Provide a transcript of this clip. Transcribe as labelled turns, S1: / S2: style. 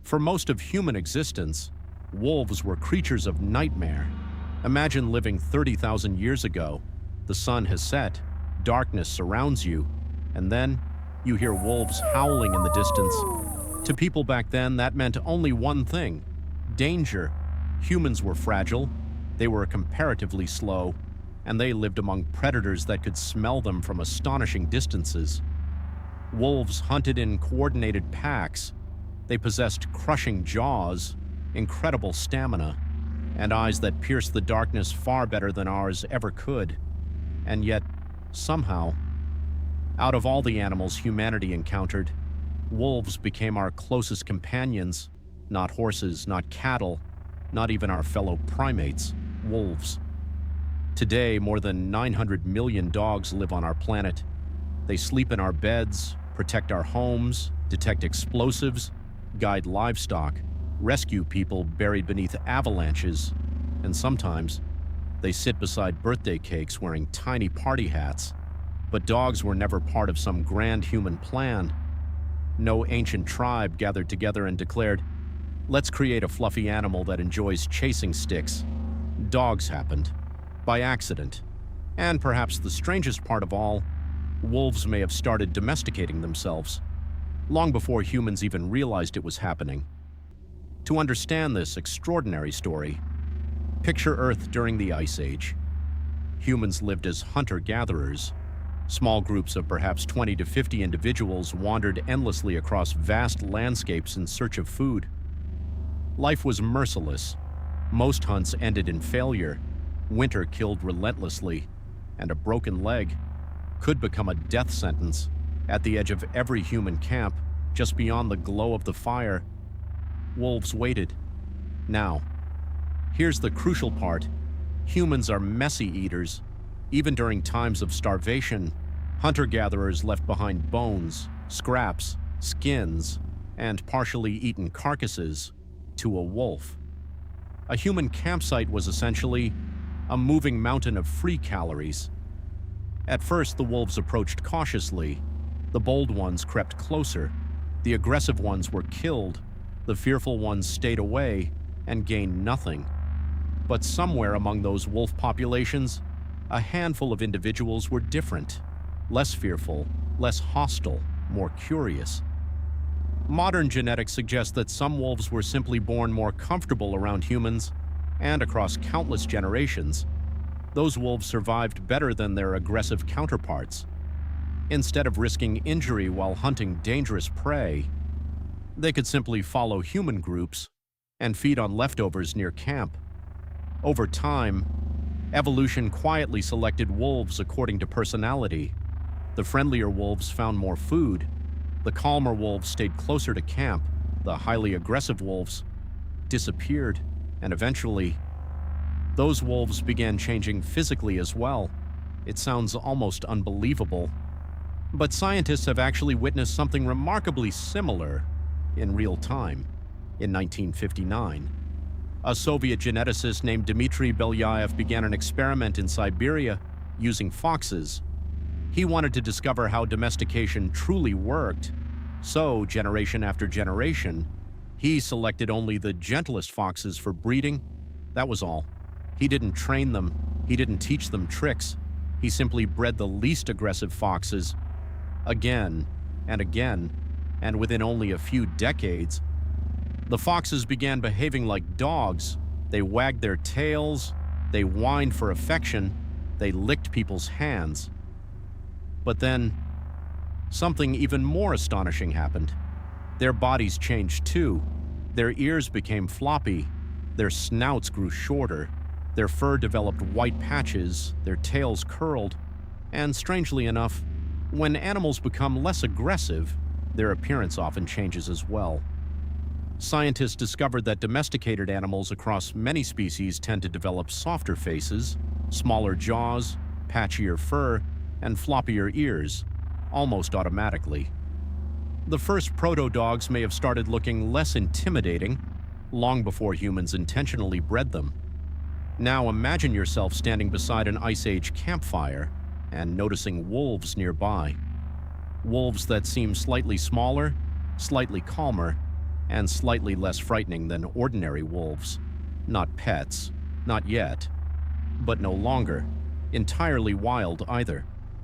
S1: For most of human existence, wolves were creatures of nightmare. Imagine living 30,000 years ago. The sun has set, darkness surrounds you, and then you hear wolves howling in the distance. To people back then, that meant only one thing: danger. Humans were fragile, they were comparatively slow, and they lived among predators that could smell them from astonishing distances. Wolves hunted in coordinated packs. They possessed crushing jaws, incredible stamina, and eyes that pierced the darkness far better than ours ever could. And yet, somehow, out of all the animals humanity encountered, wolves became our closest companions. Not horses, not cattle, not even our fellow primates, wolves. Today, more than 900 million dogs live on our planet. They sleep in our beds, protect our homes, detect explosives, guide livestock, rescue people buried beneath avalanches, and sometimes they sit beside birthday cakes wearing tiny party hats. But dogs were never part of some grand human plan. No ancient tribe gathered together and declared, "Let's create a fluffy animal that enjoys chasing sticks." Dogs happened, by accident. And perhaps the strangest part of all, wolves may have started domesticating themselves, long before humans even realized it was happening. To understand this extraordinary story, picture Earth during the Ice Age. Humans lived as hunter-gatherers. Small groups of perhaps 20 to 50 individuals wandered endlessly across vast landscapes in search of food. Life was merciless. Most hunts ended in failure. Winter killed relentlessly, and a broken leg could become a death sentence. At the edge of every human camp, just beyond the glow of the fire, wolves waited. Now, here's the crucial part. Humans are messy eaters. Even during times of starvation, hunter-gatherers left behind bones, scraps, skins, and partially eaten carcasses to a wolf. A human campsite was essentially a moving mountain of free calories. At first, the wolves approached cautiously. The bold ones crept closer. The aggressive ones were killed. The fearful ones stayed away and gained nothing. But somewhere among those wolf populations, a handful of individuals were different, less fearful, less hostile, more curious. Modern genetics suggests that some wolves were simply born more comfortable around humans, and across countless generations, those wolves survived better than their aggressive counterparts. Instead of risking injury while hunting dangerous prey, they could simply follow human groups and feed on leftovers near camp. Over time, evolution quietly selected wolves according to personality. The friendlier wolves found more food. The calmer wolves stayed closer to camp. The highly aggressive wolves disappeared, and eventually, those wolves began changing physically as well. It sounds almost unbelievable, but scientists have actually witnessed something remarkably similar in real time. In 1959, a Soviet geneticist named Dmitry Belyaev began an experiment in Siberia using foxes. He wanted to discover how domestication truly worked. So, generation after generation, he selected only the gentlest foxes for breeding. That was all. He didn't train them. He didn't teach them tricks. He simply bred the least aggressive foxes again and again, and within only a few decades, the foxes began behaving like dogs. They wagged their tails, they whined for affection, they licked people's hands. But then, something even more astonishing happened. Their bodies changed too. Their ears became floppy, their snouts grew shorter, their fur developed white patches, their tails curled, and strangely enough, when animals become less aggressive, their appearance often changes as well. Scientists discovered that domesticated animals across many species tend to develop softer faces, smaller jaws, patchier fur, and floppier ears, almost automatically. The first proto-dogs may have started looking less intimidating long before humans intentionally bred them. Now imagine yourself standing beside an Ice Age campfire and noticing wolves nearby. Wolves that seem slightly smaller, slightly calmer, and slightly less frightening than ordinary wolves. Not pets, not yet, but no longer entirely wild either.